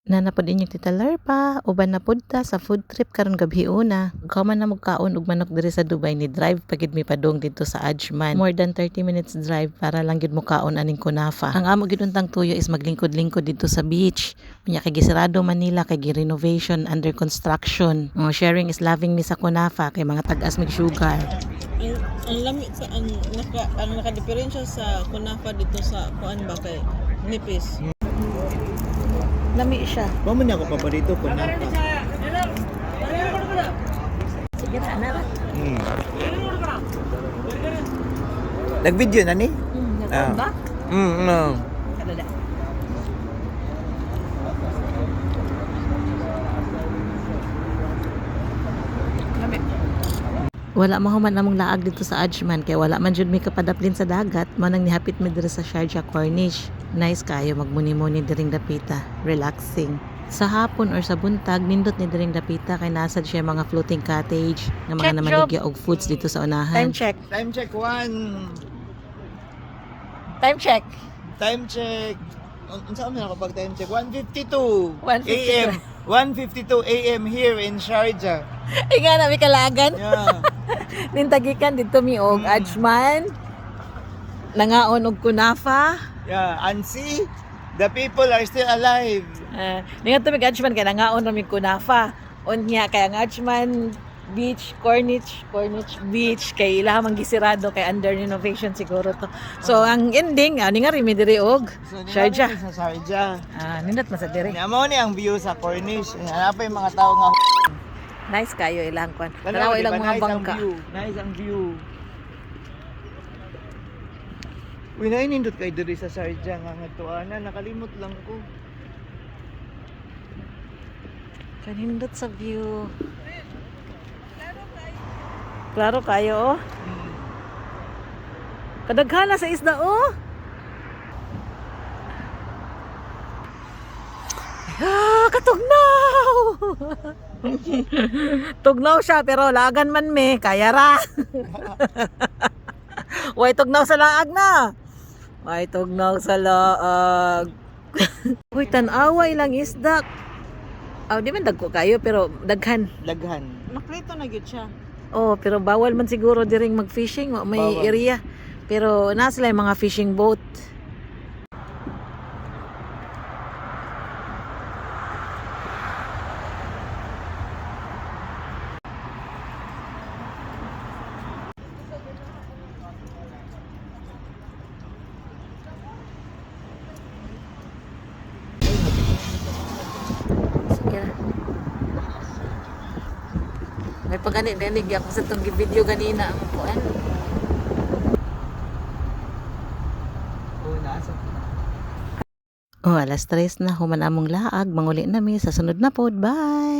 Nanapod inyong Tita Larpa, uban na pud ta sa food trip karon gabhiuna. Kaman na magkaon og manok diri sa Dubai ni drive pagid mi padung dito sa Ajman. More than 30 minutes drive para lang gid mo kaon aning kunafa. Ang amo gid untang tuyo is maglingkod-lingkod dito sa beach. Unya kay gisarado Manila kay gi-renovation under construction. Sharing is loving mi sa kunafa kay mga tag-as mig sugar. Ang lami sa ang naka-diferensya sa kunafa dito sa kuan ba kay nipis. Lami siya. Ba man ako paborito ko na. Sige na. Nag-video na ni? Nagkaon ba? No. Kadada. Wala mahuman namong laag dito sa Ajman kay wala man jud mi kapadaplin sa dagat manang nihapit mi diri sa Sharjah Corniche. Nice kayo magmuni-muni diring dapita, relaxing. Sa hapon or sa buntag nindot ni diring dapita kay nasad siya mga floating cottage nga mga namaligya og foods dito sa unahan. Time check 1. Time check. Time check. Unsa man ako pag time check? 1:52 1:52 AM. 1:52 AM here in Sharjah. Inga na mi kalagan. Yeah. Nintagikan dito mi og Ajman. Nangaon og kunafa. Yeah, and see, the people are still alive. Ningat mi Ajman kay nangaon ra mi kunafa. Unya kay ang Ajman Beach, Corniche Beach kay ila man gisirado kay under renovation siguro to. So ang ending ani nga rin mi diri og Sharjah. Sa Sharjah. Nindot man sa diri. Amo ni ang view sa Corniche. Hanapay mga tao nga. Nice kayo ilang kwan. Tanaw ilang mga bangka. Nice ang view. Uy, nainindot kay diri sa Sharjah nga ngatuanan, nakalimot lang ko. Kanindot sa view. Klaro kayo oh. Kadaghana sa isda oh. Katugnaw. Tugnaw siya pero lagan man me, kaya ra. Way tugnaw sa laag na. Way tugnaw sa laag. Uy, tanawa ilang isda. Di man dagko kayo pero daghan. Naklito na gyud siya. Oh, pero bawal man siguro diring mag-fishing, may Bawal. area. Pero na sila yung mga fishing boat. Sige na. May pagani-ganig ako sa itong video ganina ang kuan. Oh, nasa. Oh, alas 3 na human among laag, manguli na mi sa sunod na pod. Bye.